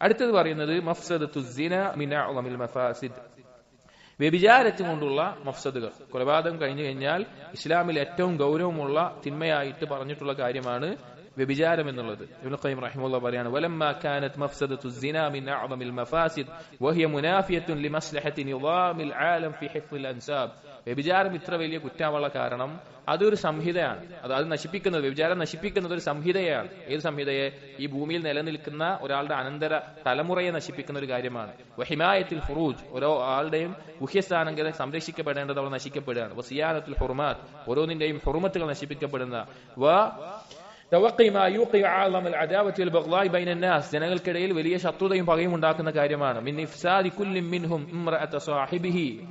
അടുത്തത് പറയുന്നത് മഫ്സദത്തു സിന മിൻ അഅ്ളമിൽ മഫാസിദ്, വ്യഭിചാരത്തിൽ കൊണ്ടുള്ള മഫ്സദുകൾ. കൊലപാതകം കഴിഞ്ഞു കഴിഞ്ഞാൽ ഇസ്ലാമിൽ ഏറ്റവും ഗൗരവമുള്ള തിന്മയായിട്ട് പറഞ്ഞിട്ടുള്ള കാര്യമാണ് വ്യഭിചാരം എന്നുള്ളത്. ഇബ്നു ഖയ്യിം റഹിമഹുല്ലാഹ് പറയാണ്, വലമ്മാ കാനത് മഫ്സദത്തു സിന മിൻ അഅ്ളമിൽ മഫാസിദ് വഹിയ മുനാഫിയത്തുൻ ലിമസ്ലഹത്തി നിളാമിൽ ആലം ഫി ഹിഫ്ദിൽ അൻസാബ്. വ്യഭിചാരം ഇത്ര വലിയ കുറ്റമുള്ള കാരണം അതൊരു സംഹിതയാണ്. അത് നശിപ്പിക്കുന്നത്, വ്യഭിചാരം നശിപ്പിക്കുന്നത് ഒരു സംഹിതയാണ്. ഏത് സംഹിതയെ? ഈ ഭൂമിയിൽ നിലനിൽക്കുന്ന ഒരാളുടെ അനന്തര തലമുറയെ നശിപ്പിക്കുന്ന ഒരു കാര്യമാണ്. വഹിമായത്തിൽ ഫുറൂജ്, ഓരോ ആളുടെയും ഗുഹ്യസ്ഥാനങ്ങളെ സംരക്ഷിക്കപ്പെടേണ്ടത് അവിടെ നശിക്കപ്പെടുകയാണ്. വസിയാനത്തുൽ ഹുർമാത്ത്, ഓരോന്നിന്റെയും ഹുർമത്തുകൾ നശിപ്പിക്കപ്പെടുന്ന. ജനങ്ങൾക്കിടയിൽ വലിയ ശത്രുതയും പകയും ഉണ്ടാക്കുന്ന കാര്യമാണ്.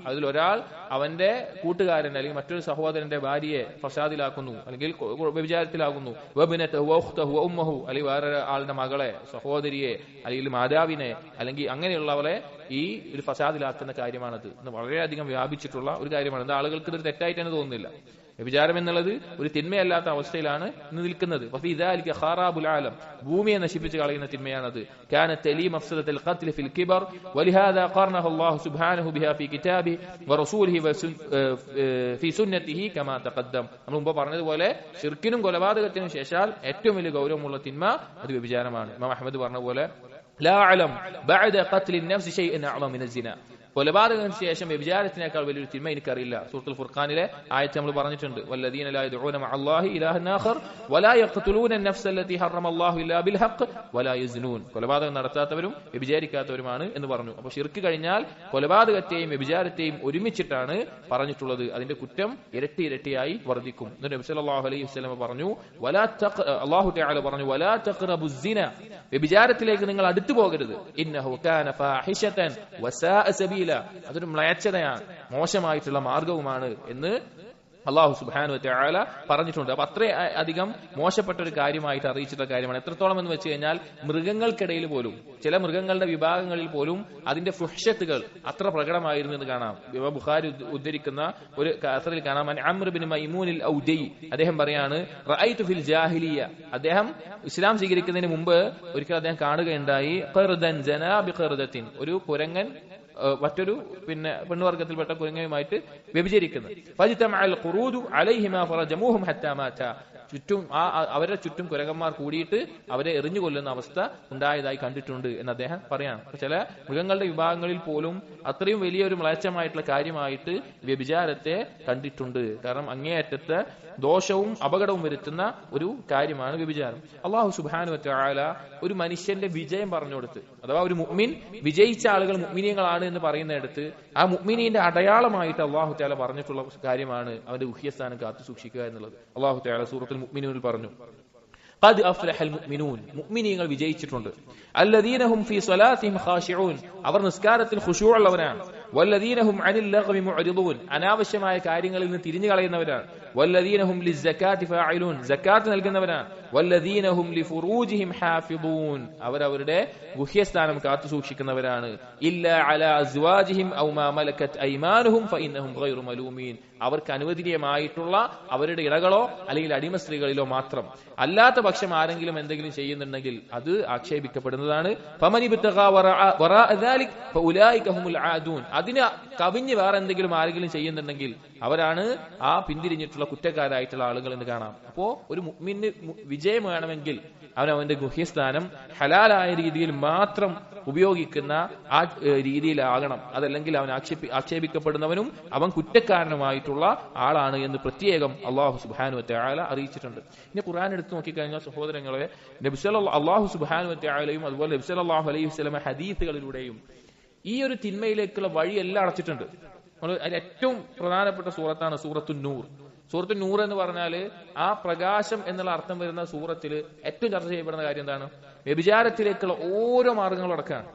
അതിൽ ഒരാൾ അവന്റെ കൂട്ടുകാരൻ അല്ലെങ്കിൽ മറ്റൊരു സഹോദരന്റെ ഭാര്യയെ ഫസാദിലാക്കുന്നു, അല്ലെങ്കിൽ വ്യഭിചാരത്തിലാകുന്നു. അല്ലെങ്കിൽ വേറെ ആളുടെ മകളെ, സഹോദരിയെ, അല്ലെങ്കിൽ മാതാവിനെ, അല്ലെങ്കിൽ അങ്ങനെയുള്ളവരെ ഈ ഒരു ഫസാദിലാക്കുന്ന കാര്യമാണത്. വളരെയധികം വ്യാപിച്ചിട്ടുള്ള ഒരു കാര്യമാണ്. ഇത് ആളുകൾക്ക് ഇതൊരു തെറ്റായിട്ട് തന്നെ തോന്നുന്നില്ല. വ്യഭിചാരം എന്നുള്ളത് ഒരു തിന്മയല്ലാത്ത അവസ്ഥയിലാണ് ഇന്ന് നിൽക്കുന്നത്. ഭൂമിയെ നശിപ്പിച്ച് കളയുന്ന തിന്മയാണത്. നമ്മൾ മുമ്പ് പറഞ്ഞതുപോലെ ശിർക്കിനും കൊലപാതകത്തിനും ശേഷം ഏറ്റവും വലിയ ഗൗരവമുള്ള തിന്മ അത് വ്യഭിചാരമാണ്. ഇമാം അഹ്മദ് പറഞ്ഞ പോലെ ലാ അലം ബഅദ ഖത്ലിൻ നഫ്സി ശൈഅൻ അഅ്ളമ മിന സിന, കൊലപാതകത്തിന് ശേഷം വ്യഭിചാരത്തിനേക്കാൾ വലിയൊരു തിന്മ എനിക്കറിയില്ല. സൂറത്തുൽ ഫുർഖാനിലെ ആയത്ത് നമ്മൾ പറഞ്ഞിട്ടുണ്ട്, വല്ലദീന ലാ യദ്ഊന മഅല്ലാഹി ഇലാഹൻ ആഖർ വലാ യഖ്തുലൂന അൻ-നഫ്സ അല്ലതി ഹറമല്ലാഹു ഇല്ലാ ബിൽ ഹഖ് വലാ യസ്നൂൻ. കൊലപാതകം നടത്താത്തവരും വ്യഭിചാരിക്കാത്തവരുമാണ് എന്ന് പറഞ്ഞു. അപ്പോൾ ശിർക്ക് കഴിഞ്ഞാൽ കൊലപാതകത്തെയും വ്യഭിചാരത്തെയും ഒരുമിച്ചിട്ടാണ് പറഞ്ഞിട്ടുള്ളത്. അതിന്റെ കുറ്റം ഇരട്ടി ഇരട്ടിയായി വർദ്ധിക്കും. എന്നിട്ട് നബി സല്ലല്ലാഹു അലൈഹി വസല്ലം പറഞ്ഞു, അല്ലാഹു തആല പറഞ്ഞു, വലാ തഖ്റബുസ് സിന, വ്യഭിചാരത്തിലേക്ക് നിങ്ങൾ അടുത്തു പോകരുത്. ഇന്നഹു കാന ഫാഹിശതൻ വസാഅ സബീല, അതൊരു മ്ലേച്ഛതയാണ്, മോശമായിട്ടുള്ള മാർഗവുമാണ് എന്ന് അല്ലാഹു സുബ്ഹാനഹു വ തആല പറഞ്ഞിട്ടുണ്ട്. അപ്പൊ അത്രയും അധികം മോശപ്പെട്ട ഒരു കാര്യമായിട്ട് അറിയിച്ചിട്ടുള്ള കാര്യമാണ്. എത്രത്തോളം എന്ന് വെച്ച് കഴിഞ്ഞാൽ മൃഗങ്ങൾക്കിടയിൽ പോലും, ചില മൃഗങ്ങളുടെ വിഭാഗങ്ങളിൽ പോലും അതിന്റെ ഫുഹ്ശത്തുകൾ അത്ര പ്രകടമായിരുന്നു എന്ന് കാണാം. ബുഖാരി ഉദ്ധരിക്കുന്ന ഒരു അസറിൽ കാണാം, അംർ ബിൻ മൈമൂനിൽ ഔദി, അദ്ദേഹം പറയാണ്, റഅയ്തു ഫിൽ ജാഹിലിയ, അദ്ദേഹം ഇസ്ലാം സ്വീകരിക്കുന്നതിന് മുമ്പ് ഒരിക്കൽ അദ്ദേഹം കാണുകയുണ്ടായി, ഖർദൻ ജനാ ബിഖർദത്തിൻ, ഒരു കുരങ്ങൻ മറ്റൊരു പെണ്ണുവർഗത്തിൽപ്പെട്ട കുരങ്ങയുമായിട്ട് വ്യഭിചരിക്കുന്നത്. ചുറ്റും അവരുടെ ചുറ്റും കുരങ്ങന്മാർ കൂടിയിട്ട് അവരെ എറിഞ്ഞു കൊല്ലുന്ന അവസ്ഥ ഉണ്ടായതായി കണ്ടിട്ടുണ്ട് എന്ന് അദ്ദേഹം പറയാണ്. ചില മൃഗങ്ങളുടെ വിഭാഗങ്ങളിൽ പോലും അത്രയും വലിയൊരു മ്ലേച്ഛമായിട്ടുള്ള കാര്യമായിട്ട് വ്യഭിചാരത്തെ കണ്ടിട്ടുണ്ട്. കാരണം അങ്ങേയറ്റത്തെ ദോഷവും അപകടവും വരുത്തുന്ന ഒരു കാര്യമാണ് വ്യഭിചാരം. അല്ലാഹു സുബ്ഹാനഹു വ തആല ഒരു മനുഷ്യന്റെ വിജയം പറഞ്ഞു കൊടുത്ത്, അഥവാ ഒരു മുഅ്മിൻ വിജയിച്ച ആളുകൾ മുഅ്മിനീങ്ങളാണ് എന്ന് പറയുന്നിടത്ത് ആ മുഅ്മിനീന്റെ അടയാളമായിട്ട് അല്ലാഹു തആല പറഞ്ഞിട്ടുള്ള കാര്യമാണ് അവന്റെ ഗുഹ്യസ്ഥാനം കാത്തു സൂക്ഷിക്കുക എന്നുള്ളത്. അല്ലാഹു തആല സൂറത്തുൽ മുഅ്മിനൂനിൽ പറഞ്ഞു, ഖദ് അഫ്ലഹൽ മുഅ്മിനൂൻ, മുഅ്മിനീങ്ങൾ വിജയിച്ചിട്ടുണ്ട്. അല്ലദീന ഹും ഫീ സ്വലാത്തിഹിം ഖാശിഊൻ, അവർ നിസ്കാരത്തിൽ ഖുശൂഅ് ഉള്ളവരാണ്. വല്ലദീന ഹും അനിൽ ലഗ്വി മുഅ്രിദൂൻ, അനാവശ്യമായ കാര്യങ്ങളിൽ നിന്ന് തിരിഞ്ഞു കളയുന്നവരാണ്. വല്ലദീന ഹും ലിസ്സകാത്തി ഫാഇലൂൻ, സകാത്ത് നൽകുന്നവരാണ്. വല്ലദീന ഹും ലിഫുറൂജിഹിം ഹാഫിദൂൻ, അവരവരുടെ ഗുഹ്യസ്ഥാനം കാത്തു സൂക്ഷിക്കുന്നവരാണ്. ഇല്ലാ അലാ അസ്വാജിഹിം ഔ മാ മലകത് ഐമാനുഹും ഫഇന്നഹും ഗൈറു മലൂമീൻ, അവർക്ക് അനുവദനീയമായിട്ടുള്ള അവരുടെ ഇണകളോ അല്ലെങ്കിൽ അടിമ സ്ത്രീകളിലോ മാത്രം. അല്ലാത്ത പക്ഷം ആരെങ്കിലും എന്തെങ്കിലും ചെയ്യുന്നുണ്ടെങ്കിൽ അത് ആക്ഷേപിക്കപ്പെടുന്നതാണ്. അതിന് കവിഞ്ഞ് വേറെ എന്തെങ്കിലും ആരെങ്കിലും ചെയ്യുന്നുണ്ടെങ്കിൽ അവരാണ് ആ പിന്തിരിഞ്ഞിട്ടുള്ള കുറ്റക്കാരായിട്ടുള്ള ആളുകൾ എന്ന് കാണാം. അപ്പോ ഒരു മുഅ്മിന് വിജയം വേണമെങ്കിൽ അവന്റെ ഗുഹ്യസ്ഥാനം ഹലാലായ രീതിയിൽ മാത്രം ഉപയോഗിക്കുന്ന ആ രീതിയിലാകണം. അതല്ലെങ്കിൽ അവൻ ആക്ഷേപിക്കപ്പെടുന്നവനും അവൻ കുറ്റക്കാരനുമായിട്ടുള്ള ആളാണ് എന്ന് പ്രത്യേകം അല്ലാഹു സുബ്ഹാനഹു വ തആല അറിയിച്ചിട്ടുണ്ട്. ഇനി ഖുർആൻ എടുത്തു നോക്കിക്കഴിഞ്ഞാൽ സഹോദരങ്ങളെ, നബി സല്ലല്ലാഹു അല്ലാഹു സുബ്ഹാനഹു വ തആലയും അതുപോലെ നബി സല്ലല്ലാഹു അലൈഹി വസല്ലം ഹദീസുകളിലൂടെയും ഈ ഒരു തിന്മയിലേക്കുള്ള വഴിയെല്ലാം അടച്ചിട്ടുണ്ട്. അതിൽ ഏറ്റവും പ്രധാനപ്പെട്ട സൂറത്താണ് സൂറത്തുൻ നൂർ. സൂറത്തുൻ നൂർ എന്ന് പറഞ്ഞാൽ ആ പ്രകാശം എന്നുള്ള അർത്ഥം വരുന്ന സൂറത്തിൽ ഏറ്റവും ചർച്ച ചെയ്യപ്പെടുന്ന കാര്യം എന്താണ്? വ്യഭിചാരത്തിലേക്കുള്ള ഓരോ മാർഗങ്ങളും അടക്കാണ്.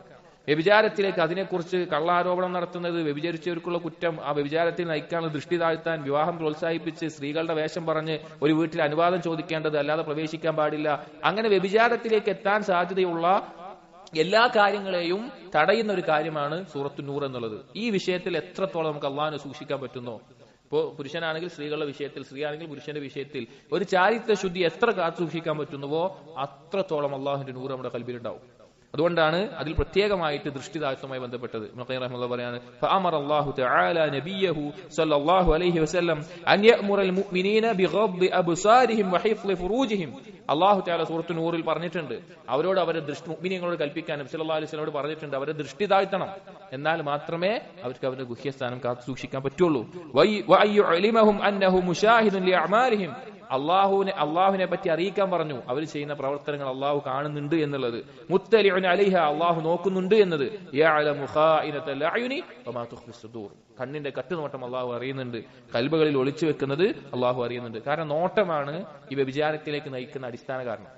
വ്യഭിചാരത്തിലേക്ക്, അതിനെക്കുറിച്ച് കള്ളാരോപണം നടത്തുന്നത്, വ്യഭിചരിച്ചവർക്കുള്ള കുറ്റം, ആ വ്യഭിചാരത്തിൽ നയിക്കാനുള്ള ദൃഷ്ടി താഴ്ത്താൻ, വിവാഹം പ്രോത്സാഹിപ്പിച്ച് സ്ത്രീകളുടെ വേഷം പറഞ്ഞ് ഒരു വീട്ടിൽ അനുവാദം ചോദിക്കേണ്ടത്, അല്ലാതെ പ്രവേശിക്കാൻ പാടില്ല, അങ്ങനെ വ്യഭിചാരത്തിലേക്ക് എത്താൻ സാധ്യതയുള്ള എല്ലാ കാര്യങ്ങളെയും തടയുന്ന ഒരു കാര്യമാണ് സൂറത്തുൻ നൂർ എന്നുള്ളത്. ഈ വിഷയത്തിൽ എത്രത്തോളം നമുക്ക് അള്ളാഹിനെ സൂക്ഷിക്കാൻ പറ്റുന്നോ, ഇപ്പോ പുരുഷനാണെങ്കിൽ സ്ത്രീകളുടെ വിഷയത്തിൽ, സ്ത്രീ ആണെങ്കിൽ പുരുഷന്റെ വിഷയത്തിൽ ഒരു ചാരിത്ര ശുദ്ധി എത്ര കാത്തു സൂക്ഷിക്കാൻ പറ്റുന്നുവോ അത്രത്തോളം അള്ളാഹുവിന്റെ നൂർ നമ്മുടെ കൽബിലുണ്ടാവും. അതുകൊണ്ടാണ് അതിൽ പ്രത്യേകമായിട്ട് ദൃഷ്ടിദായത്വമായി ബന്ധപ്പെട്ടത്. ഇബ്നു ഖയ്യിം റഹിമഹുല്ലാഹ് പറയാണ് ഫഅമറ അല്ലാഹു തആല നബിയഹു സ്വല്ലല്ലാഹു അലൈഹി വസല്ലം അൻ യഅമുറൽ മുഅ്മിനീന ബിഗദ്ദി അബ്സാരിഹിം വഹിഫ്ളി ഫുറൂജിഹിം. അല്ലാഹു തആല സൂറത്തു നൂറിൽ പറഞ്ഞിട്ടുണ്ട്, അവരോട് അവരെ മുഅ്മിനീങ്ങളോട് കൽപ്പിക്കാൻ നബി സല്ലല്ലാഹു അലൈഹി വസല്ലമയോട് പറഞ്ഞിട്ടുണ്ട്, അവരെ ദൃഷ്ടി താഴ്ത്തണം, എന്നാൽ മാത്രമേ അവർക്ക് അവരുടെ ഗുഹ്യസ്ഥാനം കാത്തു സൂക്ഷിക്കാൻ പറ്റുള്ളൂ. വഅയ്യുഅലിമഹും അന്നഹു മുശാഹിദുൻ ലിഅഅമാലിഹിം. അള്ളാഹുവിനെ പറ്റി അറിയിക്കാൻ പറഞ്ഞു, അവർ ചെയ്യുന്ന പ്രവർത്തനങ്ങൾ അള്ളാഹു കാണുന്നുണ്ട് എന്നുള്ളത്. മുത്തലിഉൻ അലൈഹ, അള്ളാഹു നോക്കുന്നുണ്ട് എന്നത്. യഅലമു ഖായിനത്തൽ അയുനി വമാ തുഖ്ഫി സുദൂർ, കണ്ണിന്റെ കട്ടുനോട്ടം അള്ളാഹു അറിയുന്നുണ്ട്, കൽബുകളിൽ ഒളിച്ചു വെക്കുന്നത് അള്ളാഹു അറിയുന്നുണ്ട്. കാരണം നോട്ടമാണ് ഈ വ്യഭിചാരത്തിലേക്ക് നയിക്കുന്ന അടിസ്ഥാന കാരണം.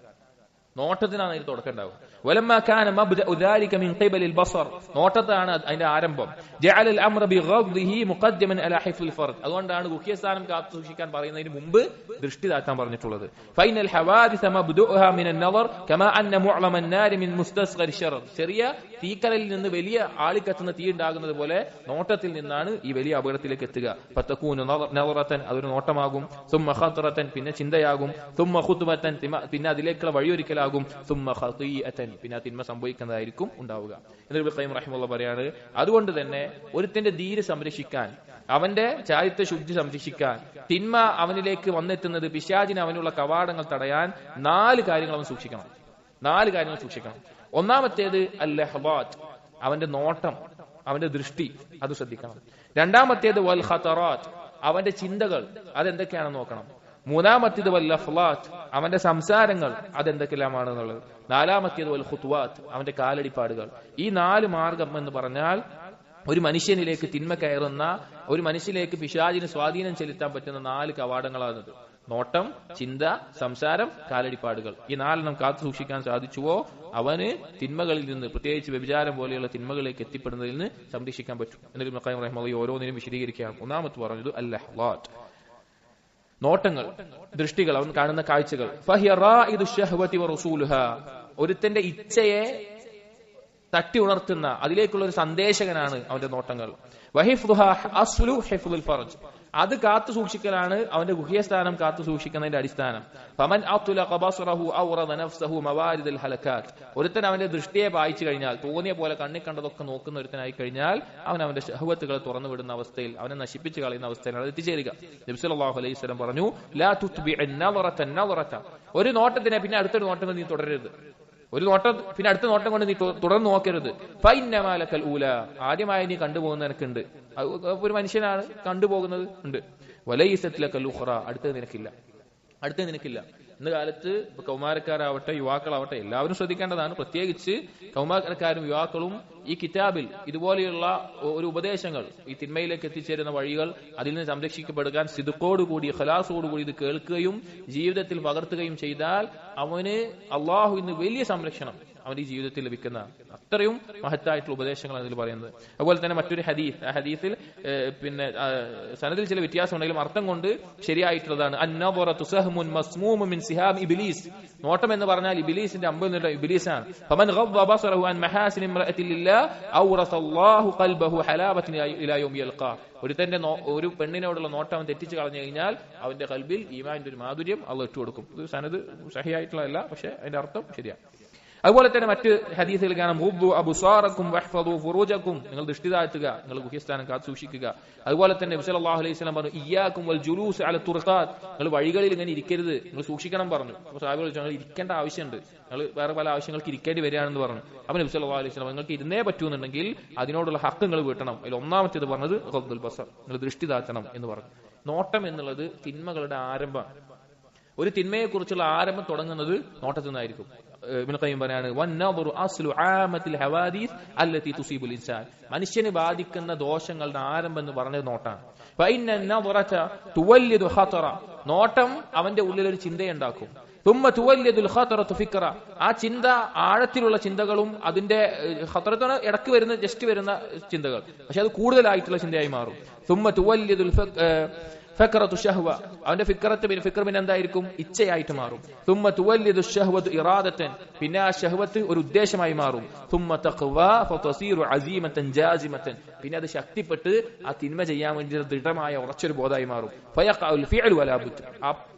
നോട്ടത്തിനാണ് അതിൽ തുടക്കം ഉണ്ടാവുക. വലമ്മാ കാന മബ്ദഉ ദാലിക മിൻ ഖിബലിൽ ബസർ, നോട്ടത്താണ് അതിന്റെ ആരംഭം. ജഅലൽ അംറ ബിഗദ്ദിഹി മുഖദ്ദമൻ അലാ ഹിഫ്ലിൽ ഫർദ്, അതുകൊണ്ടാണ് ഗുഹ്യസ്ഥാനം കാത്തു സൂക്ഷിക്കാൻ പറയുന്നതിന് മുമ്പ് ദൃഷ്ടി താഴ്ത്താൻ പറഞ്ഞിട്ടുള്ളത്. ഫൈനൽ ഹവാദിസ മബ്ദഉഹാ മിനൻ നദർ കമാ അന്ന മുഅ്ലമൻ നാരി മിൻ മുസ്തസ്ഗർ ശർ, ചെറിയ തീക്കനലിൽ നിന്ന് വലിയ ആളിക്കത്തുന്ന തീ ഉണ്ടാകുന്നത് പോലെ നോട്ടത്തിൽ നിന്നാണ് ഈ വലിയ അപകടത്തിലേക്ക് എത്തുക. ഫതകൂനു നദറതൻ, അതൊരു നോട്ടമാകും. സുമ്മ ഖത്റതൻ, പിന്നെ ചിന്തയാകും. സുമ്മ ഖുത്ബതൻ, പിന്നെ അതിലേക്കുള്ള വഴിയൊരുക്കലാകും. സുമ്മ ഖതീഅതൻ, പിന്നെ തിന്മ സംഭവിക്കുന്നതായിരിക്കും ഉണ്ടാവുക. ഇബ്നു ഖയ്യിം റഹിമഹുല്ലാഹ് പറയാണ്, അതുകൊണ്ട് തന്നെ ഒരുത്തിന്റെ ധീര സംരക്ഷിക്കാൻ, അവന്റെ ചാരിത്ര ശുദ്ധി സംരക്ഷിക്കാൻ, തിന്മ അവനിലേക്ക് വന്നെത്തുന്നത് പിശാചിന് അവനുള്ള കവാടങ്ങൾ തടയാൻ 4 കാര്യങ്ങൾ അവൻ സൂക്ഷിക്കണം. 4 കാര്യങ്ങൾ സൂക്ഷിക്കണം. ഒന്നാമത്തേത് അൽ-ലഹ്ബാത്ത്, അവന്റെ നോട്ടം, അവന്റെ ദൃഷ്ടി, അത് ശ്രദ്ധിക്കണം. രണ്ടാമത്തേത് വൽ ഖതറാത്ത്, അവന്റെ ചിന്തകൾ, അതെന്തൊക്കെയാണെന്ന് നോക്കണം. മൂന്നാമത്തേത് വൽ ലഫ്ലാത്ത്, അവന്റെ സംസാരങ്ങൾ, അതെന്തൊക്കെല്ലാമാണെന്നുള്ളത്. നാലാമത്തേത് വൽ ഖുത്വാത്ത്, അവന്റെ കാലടിപ്പാടുകൾ. ഈ 4 മാർഗം എന്ന് പറഞ്ഞാൽ ഒരു മനുഷ്യനിലേക്ക് തിന്മ കയറുന്ന, ഒരു മനുഷ്യനിലേക്ക് പിശാചിന് സ്വാധീനം ചെലുത്താൻ പറ്റുന്ന 4 കവാടങ്ങളാണത്. നോട്ടം, ചിന്ത, സംസാരം, കാലടിപ്പാടുകൾ. ഈ 4 കാത്തു സൂക്ഷിക്കാൻ സാധിച്ചുവോ അവന് തിന്മകളിൽ നിന്ന്, പ്രത്യേകിച്ച് വ്യഭിചാരം പോലെയുള്ള തിന്മകളിലേക്ക് എത്തിപ്പെടുന്നതിൽ നിന്ന് സംരക്ഷിക്കാൻ പറ്റും. എന്നിട്ട് ഇബ്നു ഖയ്യിം റഹിമഹുല്ലാഹ് ഓരോന്നിനും വിശദീകരിക്കുകയാണ്. ഒന്നാമത്തെ പറഞ്ഞത് അൽ-ലഹ്വാത്ത്, നോട്ടങ്ങൾ, ദൃഷ്ടികൾ, അവൻ കാണുന്ന കാഴ്ചകൾ. ഫഹിയ റാഇദു ശഹ്വതി വറസൂലുഹാ, ഒരുത്തന്റെ ഇച്ഛയെ തട്ടി ഉണർത്തുന്ന, അതിലേക്കുള്ള ഒരു സന്ദേശകനാണ് അവന്റെ നോട്ടങ്ങൾ. വഹിഫ്ദുഹാ അസ്ലു ഹിഫ്ദുൽ ഫർജ്, അത് കാത്തു സൂക്ഷിക്കലാണ് അവന്റെ ഗുഹ്യസ്ഥാനം കാത്തു സൂക്ഷിക്കുന്നതിന്റെ അടിസ്ഥാനം. ഫമൻ അത്ലഖ ബസറഹു ഔറദ നഫ്സഹു മവാരിദൽ ഹലകാത്ത്, ഒരുത്തൻ അവന്റെ ദൃഷ്ടിയെ പായിച്ചു കഴിഞ്ഞാൽ, തോന്നിയ പോലെ കണ്ണി കണ്ടതൊക്കെ നോക്കുന്ന ഒരുത്തനായി കഴിഞ്ഞാൽ അവൻ അവന്റെ ശഹ്വത്തുകളെ തുറന്നു വിടുന്ന അവസ്ഥയിൽ, അവനെ നശിപ്പിച്ചു കളയുന്ന അവസ്ഥയിലാണ് എത്തിച്ചേരുക. നബി സല്ലല്ലാഹു അലൈഹി വസല്ലം പറഞ്ഞു, ലാ തുത്ബിഅൻ നളറത നളറത, ഒരു നോട്ടത്തിനെ പിന്നെ അടുത്തൊരു നോട്ടം നീ തുടരരുത്, ഒരു നോട്ടം പിന്നെ അടുത്ത നോട്ടം കൊണ്ട് നീ തുടർന്ന് നോക്കരുത്. ഫൈന്നമാ ലക്കൽ ഊല, ആദ്യമായി നീ കണ്ടുപോകുന്ന നിനക്കുണ്ട്, ഒരു മനുഷ്യനാണ് കണ്ടുപോകുന്നത് ഉണ്ട്. വലൈസത് ലക്കൽ ഉഖ്റ, അടുത്തത് നിനക്കില്ല. ഇന്ന് കാലത്ത് ഇപ്പൊ കൗമാരക്കാരാവട്ടെ യുവാക്കളാവട്ടെ എല്ലാവരും ശ്രദ്ധിക്കേണ്ടതാണ്. പ്രത്യേകിച്ച് കൗമാരക്കാരും യുവാക്കളും ഈ കിതാബിൽ ഇതുപോലെയുള്ള ഒരു ഉപദേശങ്ങൾ, ഈ തിന്മയിലേക്ക് എത്തിച്ചേരുന്ന വഴികൾ, അതിൽ നിന്ന് സംരക്ഷിക്കപ്പെടുക സിദ്ഖോടുകൂടി, ഖലാസോടുകൂടി ഇത് കേൾക്കുകയും ജീവിതത്തിൽ പകർത്തുകയും ചെയ്താൽ അവന് അള്ളാഹു ഇന്ന് വലിയ സംരക്ഷണം അവന്റെ ജീവിതത്തിൽ ലഭിക്കുന്ന അത്രയും മഹത്തായിട്ടുള്ള ഉപദേശങ്ങളാണ് ഇതിൽ പറയുന്നത്. അതുപോലെ തന്നെ മറ്റൊരു ഹദീസ്, ആ ഹദീസിൽ പിന്നെ സനദിൽ ചില വ്യത്യാസം ഉണ്ടെങ്കിലും അർത്ഥം കൊണ്ട് ശരിയായിട്ടുള്ളതാണ്. അന്നദറതു സഹ്മുൻ മസ്മൂമുൻ മിൻ സിഹാം ഇബ്ലീസ്, നോട്ടം എന്ന് പറഞ്ഞാൽ ഇബ്ലീസിന്റെ അമ്പ് എന്നുള്ള ഇബ്ലീസാണ്. ഫമൻ ഗദ്ദ ബസറഹു അൻ മഹാസിൻ ഇംറഅതി ലില്ലാഹ് ഔറസല്ലാഹു ഖൽബഹു ഹലാവതൻ ഇലാ യൗമി യൽഖാ, ഒരു പെണ്ണിനോടുള്ള നോട്ടം അവൻ തെറ്റിച്ചു കളഞ്ഞു കഴിഞ്ഞാൽ അവന്റെ ഖൽബിൽ ഈമാനിന്റെ ഒരു മാധുര്യം അള്ളാഹു ഇട്ടുകൊടുക്കും. ഇത് സനദ് സഹിയായിട്ടുള്ളതല്ല, പക്ഷെ അതിന്റെ അർത്ഥം ശരിയാണ്. അതുപോലെ തന്നെ മറ്റ് ഹദീസുകൾ കാണാം, അബ്സാറക്കും വഹ്ഫദു ഫുറൂജക്കും, നിങ്ങൾ ദൃഷ്ടി താഴ്ത്തുക, നിങ്ങൾ ഗുഹ്യസ്ഥാനം കാത്തു സൂക്ഷിക്കുക. അതുപോലെ തന്നെ നബി സല്ലല്ലാഹു അലൈഹി വസല്ലം പറഞ്ഞു, ഇയ്യാക്കും വൽ ജുലൂസ് അല തുർഖാത്ത്, നിങ്ങൾ വഴികളിൽ ഇങ്ങനെ ഇരിക്കരുത്, നിങ്ങൾ സൂക്ഷിക്കണം പറഞ്ഞു. അപ്പോൾ സഹാബികൾ ചോദിച്ചു, നിങ്ങൾ ഇരിക്കേണ്ട ആവശ്യമുണ്ട്, നിങ്ങൾ വേറെ പല ആവശ്യങ്ങൾക്ക് ഇരിക്കേണ്ടി വരികയാണെന്ന് പറഞ്ഞു. അപ്പോൾ നബി സല്ലല്ലാഹു അലൈഹി വസല്ലം നിങ്ങൾക്ക് ഇരുന്നേ പറ്റൂന്നുണ്ടെങ്കിൽ അതിനോടുള്ള ഹക്ക് നിങ്ങൾ വീട്ടണം. അതിൽ ഒന്നാമത്തേത് പറഞ്ഞത് ഗദ്ദുൽ ബസർ, നിങ്ങൾ ദൃഷ്ടി താഴ്ത്തണം എന്ന് പറഞ്ഞു. നോട്ടം എന്നുള്ളത് തിന്മകളുടെ ആരംഭമാണ്. ഒരു തിന്മയെക്കുറിച്ചുള്ള ആരംഭം തുടങ്ങുന്നത് നോട്ടത്തിൽ നിന്നായിരിക്കും. ഇബ്നു ഖയ്യിം പറയാണ്, വന്നദറു അസ്ലു ആമത്തിൽ ഹവാദീസ് അല്ലതി തുസീബുൽ ഇൻസാൻ, മനുഷ്യനെ ബാധിക്കുന്ന ദോഷങ്ങളുടെ ആരംഭം എന്ന് പറഞ്ഞത് നോട്ടാണ്. ഫഇന്ന നദറത തുവല്ലിദു ഖതറ, നോട്ടം അവന്റെ ഉള്ളിൽ ഒരു ചിന്തയുണ്ടാക്കും. തുമ്മ തുവല്ലിദുൽ ഖതറതു ഫിക്ര, ആ ചിന്ത ആഴത്തിലുള്ള ചിന്തകളും അതിന്റെ ഖതറത്താണ് ഇടക്ക് വരുന്ന ജസ്റ്റ് വരുന്ന ചിന്തകൾ, പക്ഷെ അത് കൂടുതലായിട്ടുള്ള ചിന്തയായി മാറും. തുമ്മ തുവല്ലിദുൽ ഫക്റത്തു ഷഹ്വ, അവന്റെ ഫിക്ർ പിന്നെ എന്തായിരിക്കും, ഇച്ഛയായിട്ട് മാറും. തുമ്മ തുവല്ലിദു ഷഹ്വതു ഇറാദതൻ, പിന്നെ ആ ഷഹ്വത്ത് ഒരു ഉദ്ദേശമായി മാറും. തുമ്മ തഖ്വ ഫതസീറു അസീമതൻ ജാസിമതൻ, പിന്നെ അത് ശക്തിപ്പെട്ട് ആ തിന്മ ചെയ്യാൻ വേണ്ടി ദൃഢമായ ഉറച്ചൊരു ബോധമായി മാറും. ഫയഖഉൽ ഫിഅലു വലാ ബുദ്, ആ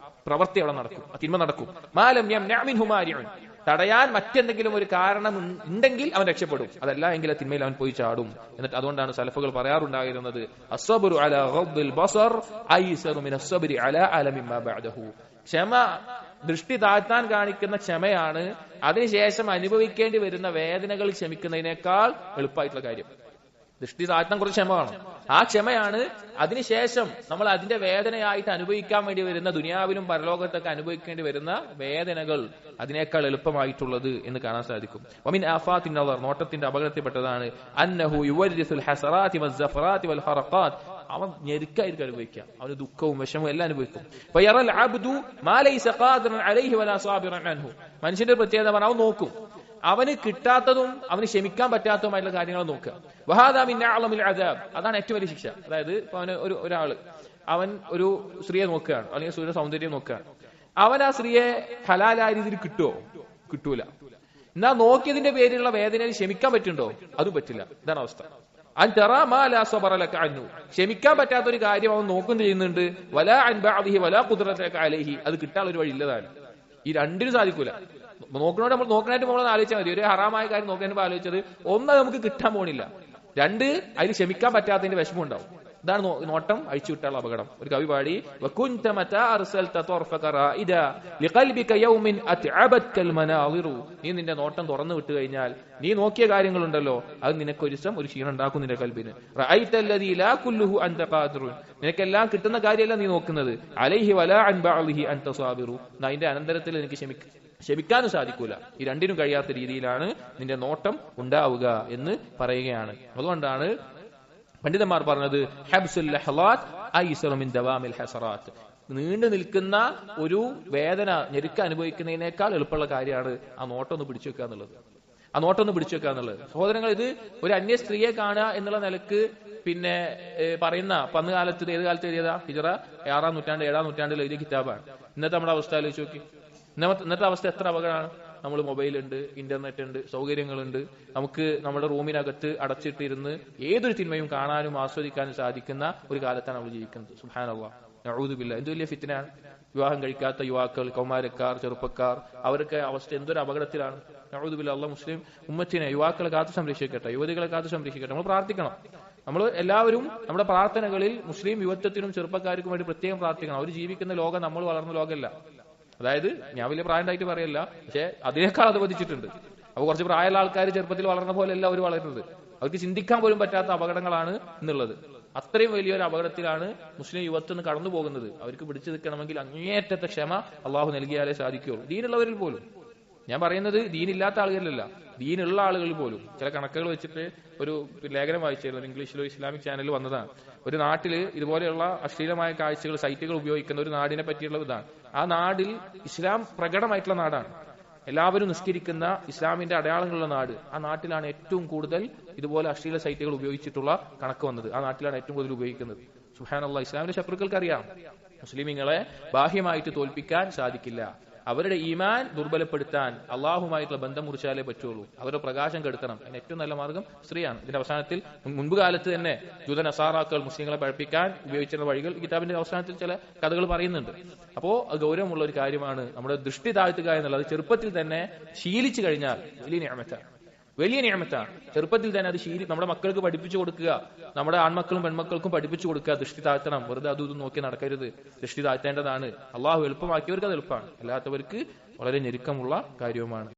പ്രവൃത്തി അവിടെ നടക്കും, ആ തിന്മ നടക്കും. മാലം യംനഅ മിൻഹു മാരിഉൻ, തടയാൻ മറ്റെന്തെങ്കിലും ഒരു കാരണം ഉണ്ടെങ്കിൽ അവൻ രക്ഷപ്പെടും, അതല്ല എങ്കിൽ തിന്മയിൽ അവൻ പോയി ചാടും. എന്നിട്ട് അതുകൊണ്ടാണ് സലഫുകൾ പറയാറുണ്ടായിരുന്നത് അസ്സബ്റു അലാ ഗദ്ദിൽ ബസർ ഐസറു മിന അസ്സബ്രി അലാ അലമി മാ ബഅദഹു. ക്ഷമ, ദൃഷ്ടി താഴ്ത്താൻ കാണിക്കുന്ന ക്ഷമയാണ് അതിനുശേഷം അനുഭവിക്കേണ്ടി വരുന്ന വേദനകൾ ക്ഷമിക്കുന്നതിനേക്കാൾ എളുപ്പമായിട്ടുള്ള കാര്യം. ദൃഷ്ടി താഴ്ത്താൻ കുറച്ച് ക്ഷമ വേണം. ആ ക്ഷമയാണ് അതിനുശേഷം നമ്മൾ അതിന്റെ വേദനയായിട്ട് അനുഭവിക്കാൻ വേണ്ടി വരുന്ന ദുനിയാവിലും പരലോകത്തൊക്കെ അനുഭവിക്കേണ്ടി വരുന്ന വേദനകൾ അതിനേക്കാൾ എളുപ്പമായിട്ടുള്ളത് എന്ന് കാണാൻ സാധിക്കും. വമിൻ ആഫാത്തിൻ നളർ, നോട്ടത്തിന്റെ അപകടത്തിൽപ്പെട്ടതാണ് അന്നഹു യുവരിസുൽ ഹസറാത്തി വസ്സഫറാത്തി വൽ ഹറഖാത്ത്, അവൻ ഞെരുക്കായിരിക്കും അനുഭവിക്കുക, അവന് ദുഃഖവും വിഷമവും എല്ലാം അനുഭവിക്കും. ഫയറൽ അബ്ദു മാ ലൈസ ഖാദിറൻ അലൈഹി വലാ സാബിറൻ അൻഹു, മനുഷ്യന്റെ പ്രത്യേകത പറഞ്ഞാൽ അവൻ നോക്കും, അവന് കിട്ടാത്തതും അവന് ക്ഷമിക്കാൻ പറ്റാത്തതുമായിട്ടുള്ള കാര്യങ്ങൾ നോക്കുക. വഹാദാ മിൻ അഅ്ളമിൽ അദാബ്, അതാണ് ഏറ്റവും വലിയ ശിക്ഷ. അതായത് ഇപ്പൊ അവന് ഒരാള് അവൻ ഒരു സ്ത്രീയെ നോക്കുകയാണ്, അല്ലെങ്കിൽ സ്ത്രീയുടെ സൗന്ദര്യം നോക്കുകയാണ്, അവൻ ആ സ്ത്രീയെ ഹലാലായ രീതിയിൽ കിട്ടുമോ? കിട്ടൂല. എന്നാ നോക്കിയതിന്റെ പേരിലുള്ള വേദനയിൽ ക്ഷമിക്കാൻ പറ്റുണ്ടോ? അതും പറ്റില്ല. ഇതാണ് അവസ്ഥ. ക്ഷമിക്കാൻ പറ്റാത്ത ഒരു കാര്യം അവൻ നോക്കും ചെയ്യുന്നുണ്ട്, വലാ അൻ ബഅദിഹി വലാ ഖുദ്റതക അലൈഹി, അത് കിട്ടാൻ ഒരു വഴി ഇല്ലതാണ്. ഈ രണ്ടിനും സാധിക്കൂല. നോക്കണോണ്ട് നമ്മൾ നോക്കണായിട്ട് നമ്മൾ ആലോചിച്ചാൽ മതി. ഒരു ഹറാമായ കാര്യം നോക്കാനായിട്ട് ആലോചിച്ചത് ഒന്ന് നമുക്ക് കിട്ടാൻ പോണില്ല, രണ്ട് അതിൽ ക്ഷമിക്കാൻ പറ്റാത്തതിന്റെ വിഷമം ഉണ്ടാവും. ഇതാണ് നോട്ടം അഴിച്ചുവിട്ടാനുള്ള അപകടം. ഒരു കവി പാടി നീ നിന്റെ നോട്ടം തുറന്നു വിട്ടു കഴിഞ്ഞാൽ നീ നോക്കിയ കാര്യങ്ങളുണ്ടല്ലോ അത് നിനക്കൊരു ഒരു ക്ഷീണം ഉണ്ടാക്കും നിന്റെ കൽബിന്. നിനക്കെല്ലാം കിട്ടുന്ന കാര്യമല്ല നീ നോക്കുന്നത്, അലൈഹി വലാ അൻ ബഅദിഹി അൻത സാബിറു, അതിന്റെ അനന്തരത്തിൽ എനിക്ക് ക്ഷമിക്കാനും സാധിക്കൂല. ഈ രണ്ടിനും കഴിയാത്ത രീതിയിലാണ് നിന്റെ നോട്ടം ഉണ്ടാവുക എന്ന് പറയുകയാണ്. അതുകൊണ്ടാണ് പണ്ഡിതന്മാർ പറഞ്ഞത് ഹബ്സുൽ ലഹ്ളാത്ത് ഐസറു മിൻ ദവാമിൽ ഹസറാത്ത്, നീണ്ടു നിൽക്കുന്ന ഒരു വേദന ഞെരുക്ക അനുഭവിക്കുന്നതിനേക്കാൾ എളുപ്പമുള്ള കാര്യമാണ് ആ നോട്ടം ഒന്ന് പിടിച്ചു വെക്കുക എന്നുള്ളത്. ആ നോട്ടം ഒന്ന് പിടിച്ചു വെക്കുക എന്നുള്ളത്. സഹോദരങ്ങൾ, ഇത് ഒരു അന്യ സ്ത്രീയെ കാണുക എന്നുള്ള നിലക്ക് പിന്നെ പറയുന്ന പന്ന് കാലത്ത് ഏത് കാലത്ത് എഴുതിയതാ? ഹിജറ 6-ാം നൂറ്റാണ്ട് 7-ാം നൂറ്റാണ്ടിൽ എഴുതിയ കിതാബാണ്. ഇന്നത്തെ നമ്മുടെ അവസ്ഥ ആലോചിച്ച് നോക്കി. ഇന്നത്തെ അവസ്ഥ എത്ര അപകടമാണ്. നമ്മൾ മൊബൈലുണ്ട്, ഇന്റർനെറ്റ് ഉണ്ട്, സൗകര്യങ്ങളുണ്ട്, നമുക്ക് നമ്മുടെ റൂമിനകത്ത് അടച്ചിട്ടിരുന്ന് ഏതൊരു തിന്മയും കാണാനും ആസ്വദിക്കാനും സാധിക്കുന്ന ഒരു കാലത്താണ് നമ്മൾ ജീവിക്കുന്നത്. സുബ്ഹാനല്ലാഹ്, നഊദു ബില്ലാഹ്. എന്ത് വലിയ ഫിത്നയാണ്. വിവാഹം കഴിക്കാത്ത യുവാക്കൾ, കൗമാരക്കാർ, ചെറുപ്പക്കാർ, അവർക്ക് അവസ്ഥ എന്തൊരു അപകടത്തിലാണ്. നഊദു ബില്ലാഹ്. അല്ലാഹു മുസ്ലിം ഉമ്മത്തിനെ, യുവാക്കളെ കാത്തു സംരക്ഷിക്കട്ടെ, യുവതികളെ കാത്തു സംരക്ഷിക്കട്ടെ. നമ്മൾ പ്രാർത്ഥിക്കണം. നമ്മൾ എല്ലാവരും നമ്മുടെ പ്രാർത്ഥനകളിൽ മുസ്ലിം യുവത്വത്തിനും ചെറുപ്പക്കാർക്കും വേണ്ടി പ്രത്യേകം പ്രാർത്ഥിക്കണം. അവർ ജീവിക്കുന്ന ലോകം നമ്മൾ വളർന്ന ലോകമല്ല. അതായത് ഞാൻ വലിയ പ്രായമായിട്ട് പറയല്ല, പക്ഷെ അതിനേക്കാൾ അത് പതിച്ചിട്ടുണ്ട്. അപ്പൊ കുറച്ച് പ്രായമുള്ള ആൾക്കാർ ചെറുപ്പത്തിൽ വളർന്ന പോലെയല്ല അവർ വളരുന്നത്. അവർക്ക് ചിന്തിക്കാൻ പോലും പറ്റാത്ത അപകടങ്ങളാണ് എന്നുള്ളത്. അത്രയും വലിയൊരു അപകടത്തിലാണ് മുസ്ലിം യുവത്വം കടന്നു പോകുന്നത്. അവർക്ക് പിടിച്ചു നിൽക്കണമെങ്കിൽ അങ്ങേയറ്റത്തെ ക്ഷമ അള്ളാഹു നൽകിയാലേ സാധിക്കുകയുള്ളൂ. ദീനുള്ളവരിൽ പോലും, ഞാൻ പറയുന്നത് ദീനില്ലാത്ത ആളുകളിലല്ല, ദീനുള്ള ആളുകളിൽ പോലും. ചില കണക്കുകൾ വെച്ചിട്ട് ഒരു ലേഖനം വായിച്ചിരുന്നു, ഇംഗ്ലീഷിലോ ഇസ്ലാമിക് ചാനലിൽ വന്നതാണ്. ഒരു നാട്ടിൽ ഇതുപോലെയുള്ള അശ്ലീലമായ കാഴ്ചകൾ, സൈറ്റുകൾ ഉപയോഗിക്കുന്ന ഒരു നാടിനെ പറ്റിയുള്ള ഇതാണ്. ആ നാടിൽ ഇസ്ലാം പ്രകടമായിട്ടുള്ള നാടാണ്, എല്ലാവരും നിസ്കരിക്കുന്ന ഇസ്ലാമിന്റെ അടയാളങ്ങളുള്ള നാട്. ആ നാട്ടിലാണ് ഏറ്റവും കൂടുതൽ ഇതുപോലെ അശ്ലീല സൈറ്റുകൾ ഉപയോഗിച്ചിട്ടുള്ള കണക്ക് വന്നത്. ആ നാട്ടിലാണ് ഏറ്റവും കൂടുതൽ ഉപയോഗിക്കുന്നത്. സുബ്ഹാനല്ലാഹ്. ഇസ്ലാമിന്റെ ശത്രുക്കൾക്ക് അറിയാം മുസ്ലിമീങ്ങളെ ബാഹ്യമായിട്ട് തോൽപ്പിക്കാൻ സാധിക്കില്ല. അവരുടെ ഈമാൻ ദുർബലപ്പെടുത്താൻ അള്ളാഹുമായിട്ടുള്ള ബന്ധം മുറിച്ചാലേ പറ്റുള്ളൂ. അവരുടെ പ്രകാശം കെടുത്തണം. അതിന് ഏറ്റവും നല്ല മാർഗം സ്ത്രീയാണ്. ഇതിന്റെ അവസാനത്തിൽ മുൻപ് കാലത്ത് തന്നെ ജൂത നസാറാക്കൾ മുസ്ലിങ്ങളെ പഠിപ്പിക്കാൻ ഉപയോഗിച്ചിരുന്ന വഴികൾ കിതാബിന്റെ അവസാനത്തിൽ ചില കഥകൾ പറയുന്നുണ്ട്. അപ്പോ അത് ഗൗരവമുള്ള ഒരു കാര്യമാണ്. നമ്മുടെ ദൃഷ്ടി താഴ്ത്തുക എന്നുള്ളത് ചെറുപ്പത്തിൽ തന്നെ ശീലിച്ചു കഴിഞ്ഞാൽ വലിയ നിഅമത്താണ്, വലിയ നിഅമത്താണ്. ചെറുപ്പത്തിൽ തന്നെ അത് നമ്മുടെ മക്കൾക്ക് പഠിപ്പിച്ചു കൊടുക്കുക, നമ്മുടെ ആൺമക്കളും പെൺമക്കൾക്കും പഠിപ്പിച്ചു കൊടുക്കുക. ദൃഷ്ടി താഴ്ത്തണം, വെറുതെ അതും നോക്കി നടക്കരുത്, ദൃഷ്ടി താഴ്ത്തേണ്ടതാണ്. അള്ളാഹു എളുപ്പമാക്കിയവർക്ക് അത് എളുപ്പമാണ്, അല്ലാത്തവർക്ക് വളരെ ഞെരുക്കമുള്ള കാര്യവുമാണ്.